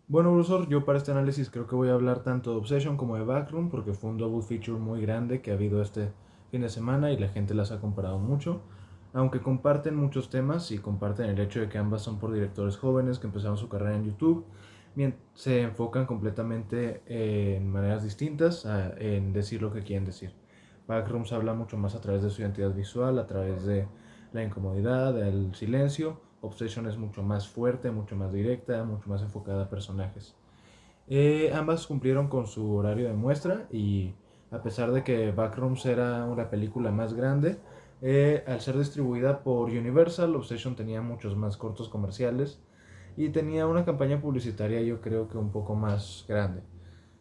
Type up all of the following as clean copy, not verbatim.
Bueno, Brusor, yo para este análisis creo que voy a hablar tanto de Obsession como de Backroom porque fue un double feature muy grande que ha habido este fin de semana y la gente las ha comparado mucho. Aunque comparten muchos temas y comparten el hecho de que ambas son por directores jóvenes que empezaron su carrera en YouTube, se enfocan completamente en maneras distintas en decir lo que quieren decir. Backrooms habla mucho más a través de su identidad visual, a través de la incomodidad, del silencio. Obsession es mucho más fuerte, mucho más directa, mucho más enfocada a personajes. Ambas cumplieron con su horario de muestra y a pesar de que Backrooms era una película más grande, al ser distribuida por Universal, Obsession tenía muchos más cortos comerciales y tenía una campaña publicitaria yo creo que un poco más grande.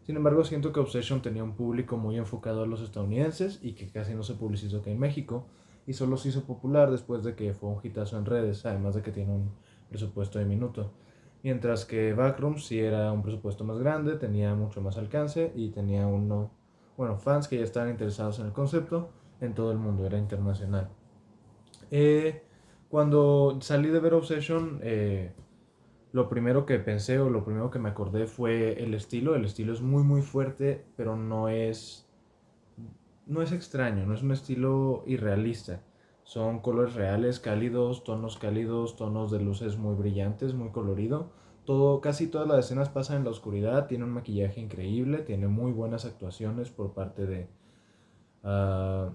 Sin embargo, siento que Obsession tenía un público muy enfocado a los estadounidenses y que casi no se publicizó aquí en México y solo se hizo popular después de que fue un hitazo en redes, además de que tiene un presupuesto de minuto. Mientras que Backrooms sí era un presupuesto más grande, tenía mucho más alcance y tenía fans que ya estaban interesados en el concepto en todo el mundo, era internacional. Eh, Cuando salí de ver Obsession, lo primero que pensé o lo primero que me acordé fue el estilo. El estilo es muy fuerte, pero no es extraño, no es un estilo irrealista. Son colores reales, cálidos, tonos de luces muy brillantes, muy colorido. Todo, casi todas las escenas pasan en la oscuridad, tiene un maquillaje increíble, tiene muy buenas actuaciones ah,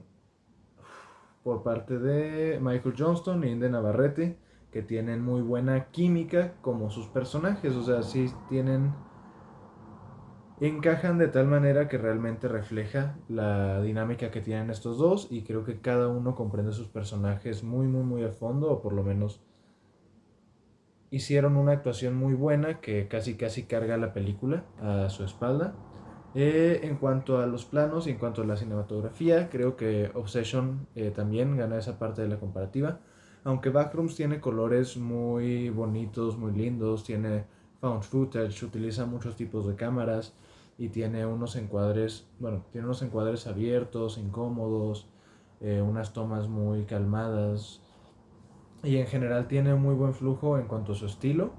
por parte de Michael Johnston y Inde Navarrete, que tienen muy buena química como sus personajes, o sea, sí tienen encajan de tal manera que realmente refleja la dinámica que tienen estos dos y creo que cada uno comprende sus personajes muy a fondo o por lo menos hicieron una actuación muy buena que casi carga la película a su espalda. En cuanto a los planos y en cuanto a la cinematografía, creo que Obsession también gana esa parte de la comparativa. Aunque Backrooms tiene colores muy bonitos, muy lindos, tiene found footage, utiliza muchos tipos de cámaras y tiene unos encuadres abiertos, incómodos, unas tomas muy calmadas y en general tiene muy buen flujo en cuanto a su estilo.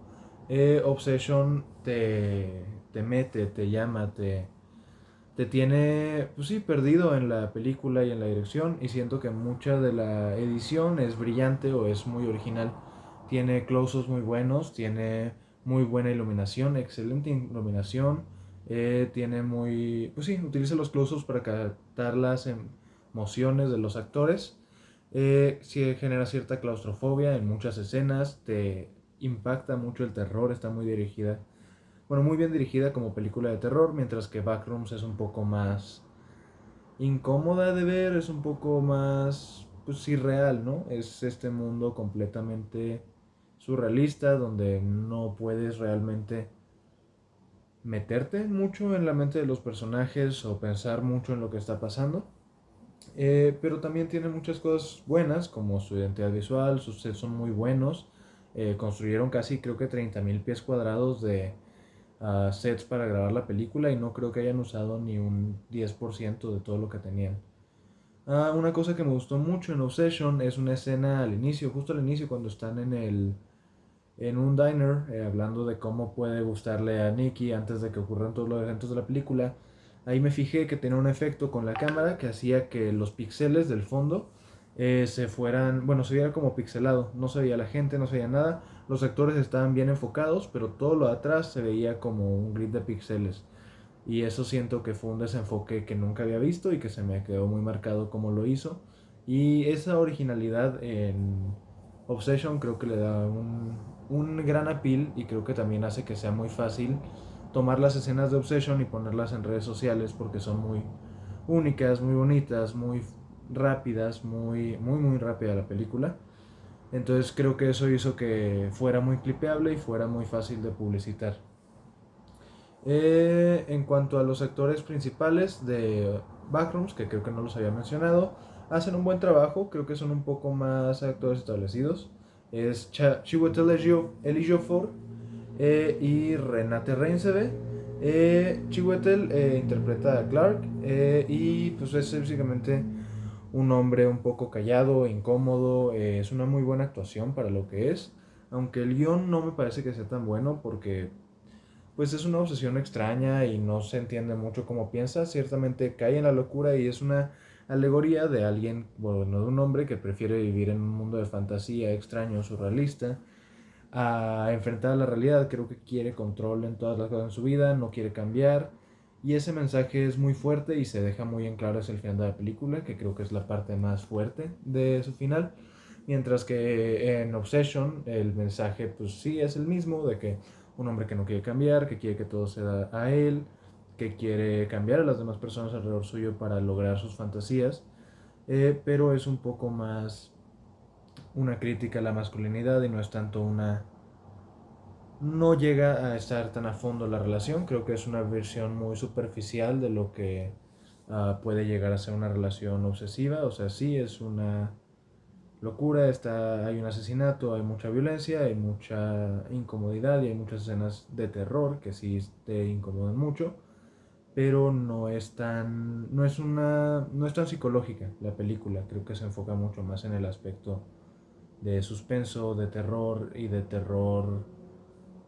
Obsession te mete, te llama, te tiene, pues sí, perdido en la película y en la dirección y siento que mucha de la edición es brillante o es muy original. Tiene close-ups muy buenos, tiene muy buena iluminación, excelente iluminación, pues sí, utiliza los close-ups para captar las emociones de los actores. Sí genera cierta claustrofobia en muchas escenas, te impacta mucho el terror, está muy bien dirigida como película de terror, mientras que Backrooms es un poco más incómoda de ver, es un poco más, pues irreal, ¿no? Es este mundo completamente surrealista donde no puedes realmente meterte mucho en la mente de los personajes o pensar mucho en lo que está pasando. Pero también tiene muchas cosas buenas, como su identidad visual, sus sets son muy buenos. Construyeron casi creo que 30.000 pies cuadrados de sets para grabar la película y no creo que hayan usado ni un 10% de todo lo que tenían. Una cosa que me gustó mucho en Obsession es una escena al inicio, justo al inicio cuando están en un diner hablando de cómo puede gustarle a Nicky antes de que ocurran todos los eventos de la película. Ahí me fijé que tenía un efecto con la cámara que hacía que los píxeles del fondo se viera como pixelado. No se veía la gente, no se veía nada. Los actores estaban bien enfocados, pero todo lo de atrás se veía como un grid de píxeles. Y eso siento que fue un desenfoque que nunca había visto y que se me quedó muy marcado como lo hizo. Y esa originalidad en Obsession creo que le da un gran appeal y creo que también hace que sea muy fácil tomar las escenas de Obsession y ponerlas en redes sociales porque son muy únicas, muy bonitas, muy rápidas, muy rápida la película. Entonces creo que eso hizo que fuera muy clipeable y fuera muy fácil de publicitar. En cuanto a los actores principales de Backrooms, que creo que no los había mencionado, hacen un buen trabajo, creo que son un poco más actores establecidos. Es Chiwetel Ejiofor y Renate Reinsve. Chiwetel interpreta a Clark y pues es básicamente un hombre un poco callado, incómodo, es una muy buena actuación para lo que es, aunque el guión no me parece que sea tan bueno porque pues es una obsesión extraña y no se entiende mucho cómo piensa. Ciertamente cae en la locura y es una alegoría de alguien, bueno, de un hombre que prefiere vivir en un mundo de fantasía extraño, surrealista, a enfrentar a la realidad. Creo que quiere control en todas las cosas en su vida, no quiere cambiar. Y ese mensaje es muy fuerte y se deja muy en claro hacia el final de la película, que creo que es la parte más fuerte de su final. Mientras que en Obsession el mensaje pues sí es el mismo, de que un hombre que no quiere cambiar, que quiere que todo sea a él, que quiere cambiar a las demás personas alrededor suyo para lograr sus fantasías, pero es un poco más una crítica a la masculinidad y no es tanto una... No llega a estar tan a fondo la relación, creo que es una versión muy superficial de lo que puede llegar a ser una relación obsesiva, o sea, sí es una locura, hay un asesinato, hay mucha violencia, hay mucha incomodidad y hay muchas escenas de terror que sí te incomodan mucho, pero no es tan psicológica la película, creo que se enfoca mucho más en el aspecto de suspenso, de terror y de terror,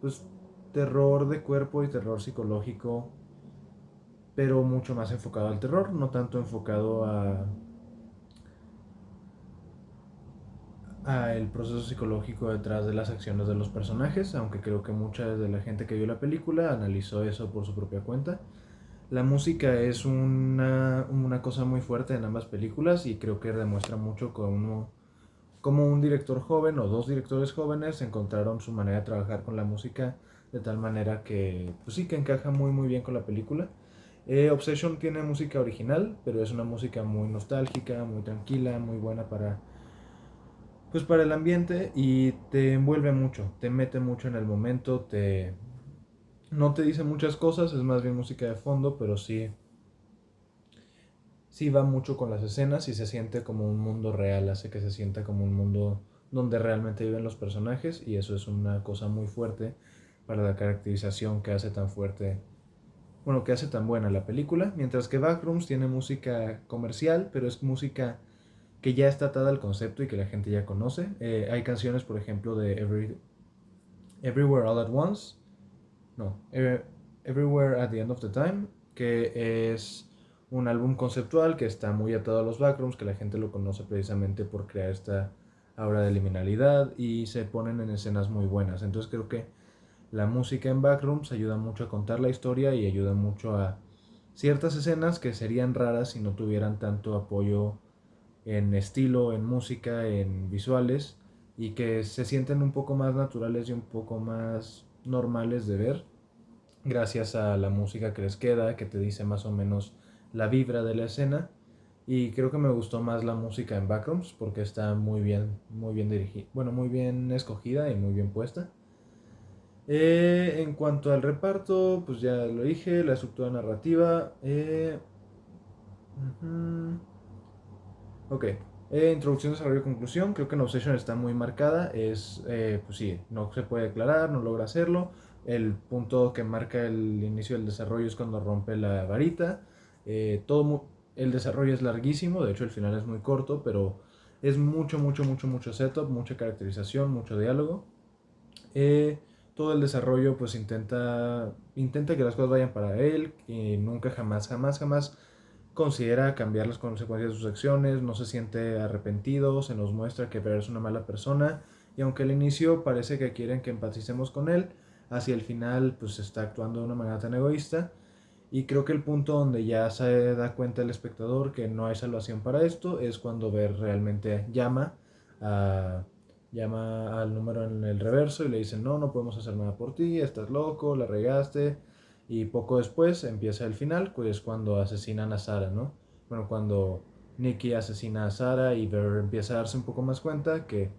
pues terror de cuerpo y terror psicológico, pero mucho más enfocado al terror, no tanto enfocado a el proceso psicológico detrás de las acciones de los personajes, aunque creo que mucha de la gente que vio la película analizó eso por su propia cuenta. La música es una cosa muy fuerte en ambas películas y creo que demuestra mucho como un director joven o dos directores jóvenes encontraron su manera de trabajar con la música de tal manera que, pues sí, que encaja muy bien con la película. Obsession tiene música original, pero es una música muy nostálgica, muy tranquila, muy buena para el ambiente y te envuelve mucho, te mete mucho en el momento, no te dice muchas cosas, es más bien música de fondo, pero sí va mucho con las escenas y se siente como un mundo real, hace que se sienta como un mundo donde realmente viven los personajes y eso es una cosa muy fuerte para la caracterización que hace tan fuerte, bueno, que hace tan buena la película, mientras que Backrooms tiene música comercial, pero es música que ya está atada al concepto y que la gente ya conoce. Hay canciones, por ejemplo, de Everywhere All at Once, no, Everywhere at the End of the Time, que es un álbum conceptual que está muy atado a los backrooms, que la gente lo conoce precisamente por crear esta aura de liminalidad y se ponen en escenas muy buenas. Entonces creo que la música en backrooms ayuda mucho a contar la historia y ayuda mucho a ciertas escenas que serían raras si no tuvieran tanto apoyo en estilo, en música, en visuales y que se sienten un poco más naturales y un poco más normales de ver gracias a la música que les queda, que te dice más o menos la vibra de la escena. Y creo que me gustó más la música en Backrooms porque está muy bien dirigida, bueno, muy bien escogida y muy bien puesta. En cuanto al reparto, pues ya lo dije, la estructura narrativa. Ujú. Ok, introducción, desarrollo y conclusión. Creo que en Obsession está muy marcada. Pues sí, no se puede declarar, no logra hacerlo. El punto que marca el inicio del desarrollo es cuando rompe la varita. El desarrollo es larguísimo, de hecho el final es muy corto, pero es mucho setup, mucha caracterización, mucho diálogo. Eh, Todo el desarrollo pues intenta que las cosas vayan para él y nunca jamás considera cambiar las consecuencias de sus acciones, no se siente arrepentido, se nos muestra que Bear es una mala persona y aunque al inicio parece que quieren que empaticemos con él, hacia el final pues está actuando de una manera tan egoísta y creo que el punto donde ya se da cuenta el espectador que no hay salvación para esto es cuando Bear realmente a, llama al número en el reverso y le dicen no podemos hacer nada por ti, estás loco, la regaste y poco después empieza el final, que es cuando asesinan a Sarah, ¿no? Bueno, cuando Nicky asesina a Sarah y Bear empieza a darse un poco más cuenta que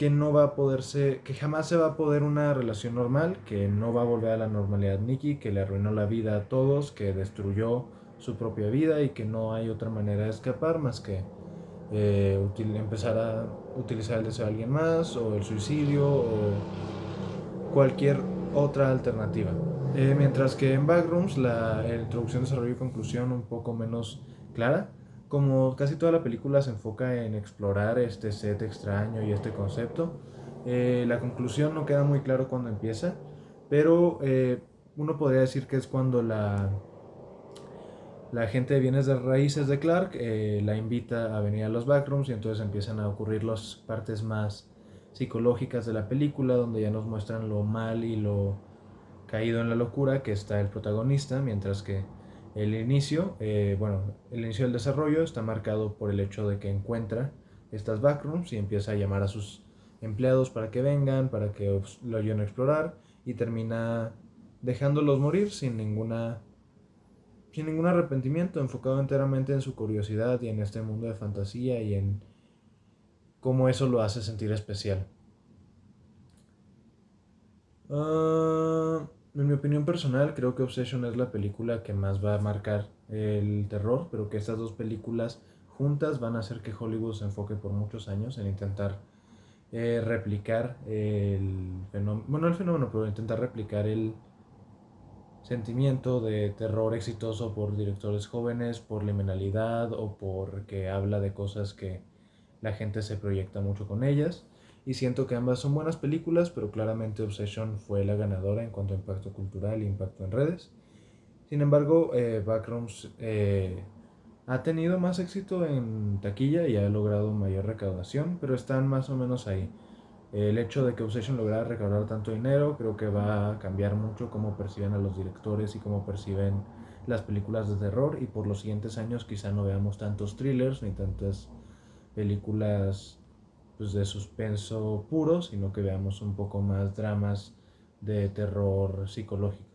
no va a poderse, que jamás se va a poder una relación normal, que no va a volver a la normalidad Nicky, que le arruinó la vida a todos, que destruyó su propia vida y que no hay otra manera de escapar más que empezar a utilizar el deseo de alguien más o el suicidio o cualquier otra alternativa. Mientras que en Backrooms la introducción, desarrollo y conclusión un poco menos clara. Como casi toda la película se enfoca en explorar este set extraño y este concepto, La conclusión no queda muy claro cuando empieza, pero uno podría decir que es cuando la gente de bienes de raíces de Clark la invita a venir a los backrooms y entonces empiezan a ocurrir las partes más psicológicas de la película, donde ya nos muestran lo mal y lo caído en la locura que está el protagonista, mientras que el inicio del desarrollo está marcado por el hecho de que encuentra estas backrooms y empieza a llamar a sus empleados para que vengan, para que lo ayuden a explorar y termina dejándolos morir sin ningún arrepentimiento, enfocado enteramente en su curiosidad y en este mundo de fantasía y en cómo eso lo hace sentir especial. En mi opinión personal, creo que Obsession es la película que más va a marcar el terror, pero que estas dos películas juntas van a hacer que Hollywood se enfoque por muchos años en intentar replicar el fenómeno, bueno, el fenómeno, pero intentar replicar el sentimiento de terror exitoso por directores jóvenes, por liminalidad o porque habla de cosas que la gente se proyecta mucho con ellas. Y siento que ambas son buenas películas, pero claramente Obsession fue la ganadora en cuanto a impacto cultural e impacto en redes. Sin embargo, Backrooms ha tenido más éxito en taquilla y ha logrado mayor recaudación, pero están más o menos ahí. El hecho de que Obsession lograra recaudar tanto dinero creo que va a cambiar mucho cómo perciben a los directores y cómo perciben las películas de terror, y por los siguientes años quizá no veamos tantos thrillers ni tantas películas pues, de suspenso puro, sino que veamos un poco más dramas de terror psicológico.